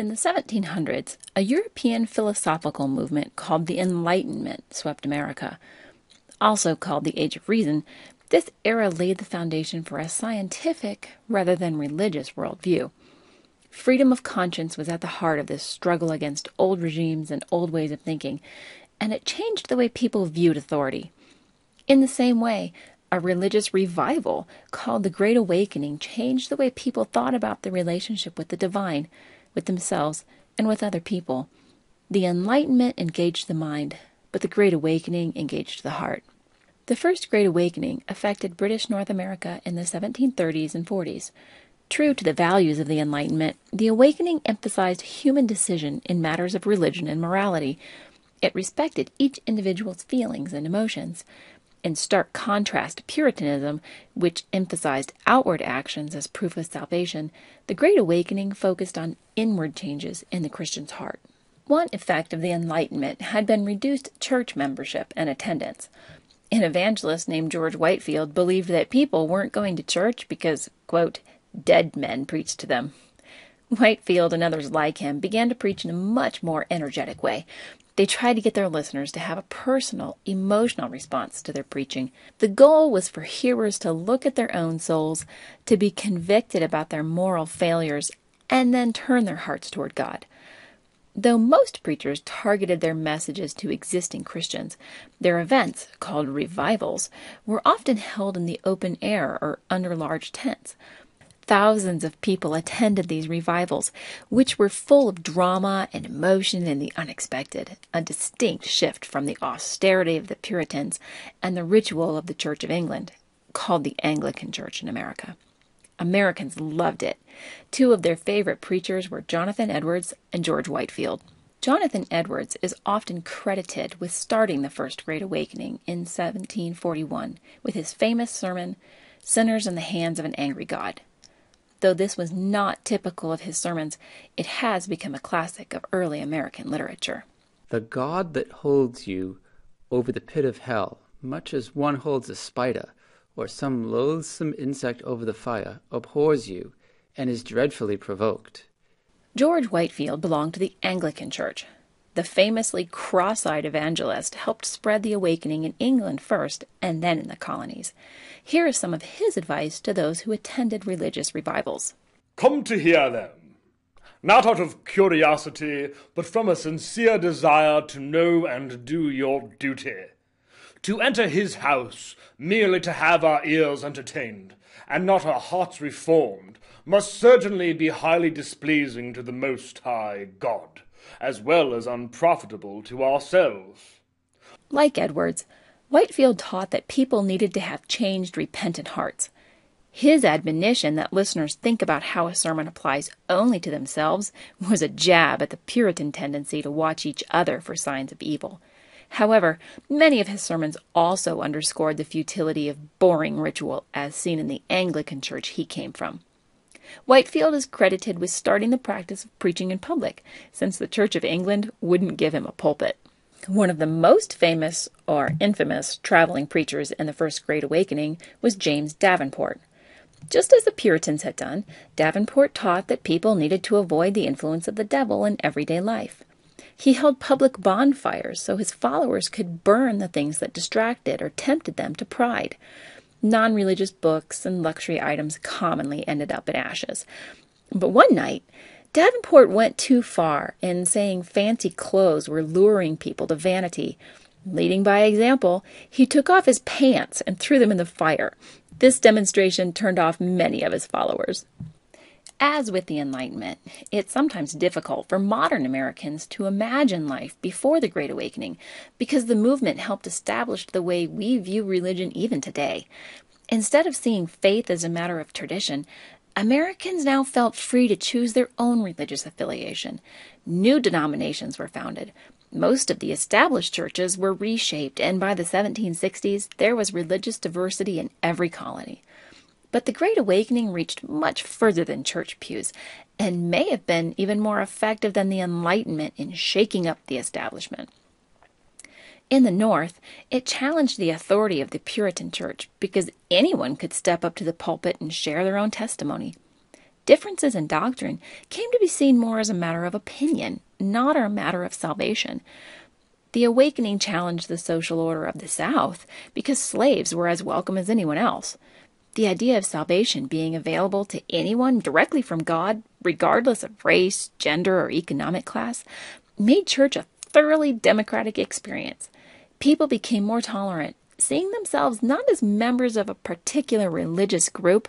In the 1700s, a European philosophical movement called the Enlightenment swept America. Also called the Age of Reason, this era laid the foundation for a scientific rather than religious worldview. Freedom of conscience was at the heart of this struggle against old regimes and old ways of thinking, and it changed the way people viewed authority. In the same way, a religious revival called the Great Awakening changed the way people thought about the relationship with the divine, with themselves, and with other people. The Enlightenment engaged the mind, but the Great Awakening engaged the heart. The First Great Awakening affected British North America in the 1730s and 40s. True to the values of the Enlightenment, the Awakening emphasized human decision in matters of religion and morality. It respected each individual's feelings and emotions. In stark contrast to Puritanism, which emphasized outward actions as proof of salvation, the Great Awakening focused on inward changes in the Christian's heart. One effect of the Enlightenment had been reduced church membership and attendance. An evangelist named George Whitefield believed that people weren't going to church because, quote, dead men preached to them. Whitefield and others like him began to preach in a much more energetic way. They tried to get their listeners to have a personal, emotional response to their preaching. The goal was for hearers to look at their own souls, to be convicted about their moral failures, and then turn their hearts toward God. Though most preachers targeted their messages to existing Christians, their events, called revivals, were often held in the open air or under large tents. Thousands of people attended these revivals, which were full of drama and emotion and the unexpected, a distinct shift from the austerity of the Puritans and the ritual of the Church of England, called the Anglican Church in America. Americans loved it. Two of their favorite preachers were Jonathan Edwards and George Whitefield. Jonathan Edwards is often credited with starting the First Great Awakening in 1741 with his famous sermon, Sinners in the Hands of an Angry God. Though this was not typical of his sermons, it has become a classic of early American literature. The God that holds you over the pit of hell, much as one holds a spider or some loathsome insect over the fire, abhors you and is dreadfully provoked. George Whitefield belonged to the Anglican Church. The famously cross-eyed evangelist helped spread the awakening in England first and then in the colonies. Here is some of his advice to those who attended religious revivals. Come to hear them, not out of curiosity, but from a sincere desire to know and do your duty. To enter his house, merely to have our ears entertained, and not our hearts reformed, must certainly be highly displeasing to the Most High God, as well as unprofitable to ourselves. Like Edwards, Whitefield taught that people needed to have changed, repentant hearts. His admonition that listeners think about how a sermon applies only to themselves was a jab at the Puritan tendency to watch each other for signs of evil. However, many of his sermons also underscored the futility of boring ritual as seen in the Anglican Church he came from. Whitefield is credited with starting the practice of preaching in public, since the Church of England wouldn't give him a pulpit. One of the most famous, or infamous, traveling preachers in the First Great Awakening was James Davenport. Just as the Puritans had done, Davenport taught that people needed to avoid the influence of the devil in everyday life. He held public bonfires so his followers could burn the things that distracted or tempted them to pride. Non-religious books and luxury items commonly ended up in ashes. But one night, Davenport went too far in saying fancy clothes were luring people to vanity. Leading by example, he took off his pants and threw them in the fire. This demonstration turned off many of his followers. As with the Enlightenment, it's sometimes difficult for modern Americans to imagine life before the Great Awakening because the movement helped establish the way we view religion even today. Instead of seeing faith as a matter of tradition, Americans now felt free to choose their own religious affiliation. New denominations were founded. Most of the established churches were reshaped, and by the 1760s, there was religious diversity in every colony. But the Great Awakening reached much further than church pews, and may have been even more effective than the Enlightenment in shaking up the establishment. In the North, it challenged the authority of the Puritan Church because anyone could step up to the pulpit and share their own testimony. Differences in doctrine came to be seen more as a matter of opinion, not a matter of salvation. The awakening challenged the social order of the South because slaves were as welcome as anyone else. The idea of salvation being available to anyone directly from God, regardless of race, gender, or economic class, made church a thoroughly democratic experience. People became more tolerant, seeing themselves not as members of a particular religious group,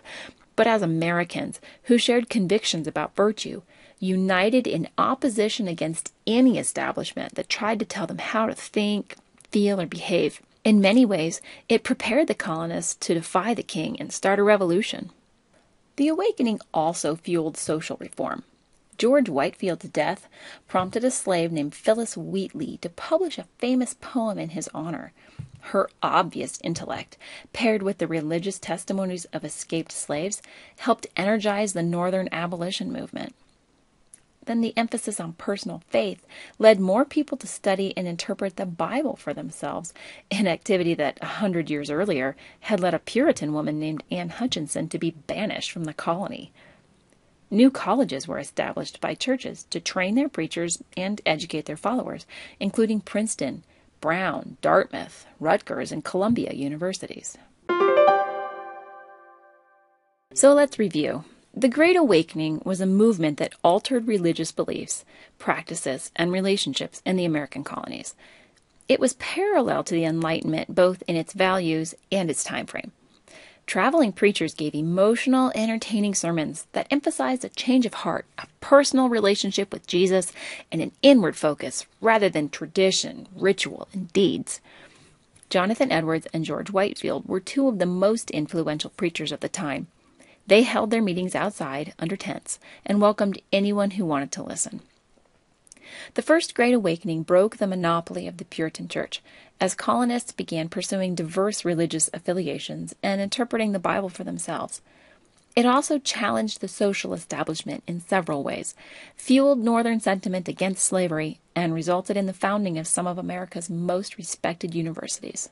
but as Americans who shared convictions about virtue, united in opposition against any establishment that tried to tell them how to think, feel, or behave. In many ways, it prepared the colonists to defy the king and start a revolution. The awakening also fueled social reform. George Whitefield's death prompted a slave named Phillis Wheatley to publish a famous poem in his honor. Her obvious intellect, paired with the religious testimonies of escaped slaves, helped energize the Northern abolition movement. Then the emphasis on personal faith led more people to study and interpret the Bible for themselves, an activity that 100 years earlier had led a Puritan woman named Anne Hutchinson to be banished from the colony. New colleges were established by churches to train their preachers and educate their followers, including Princeton, Brown, Dartmouth, Rutgers, and Columbia universities. So let's review. The Great Awakening was a movement that altered religious beliefs, practices, and relationships in the American colonies. It was parallel to the Enlightenment both in its values and its time frame. Traveling preachers gave emotional, entertaining sermons that emphasized a change of heart, a personal relationship with Jesus, and an inward focus rather than tradition, ritual, and deeds. Jonathan Edwards and George Whitefield were two of the most influential preachers of the time. They held their meetings outside, under tents, and welcomed anyone who wanted to listen. The First Great Awakening broke the monopoly of the Puritan Church, as colonists began pursuing diverse religious affiliations and interpreting the Bible for themselves. It also challenged the social establishment in several ways, fueled Northern sentiment against slavery, and resulted in the founding of some of America's most respected universities.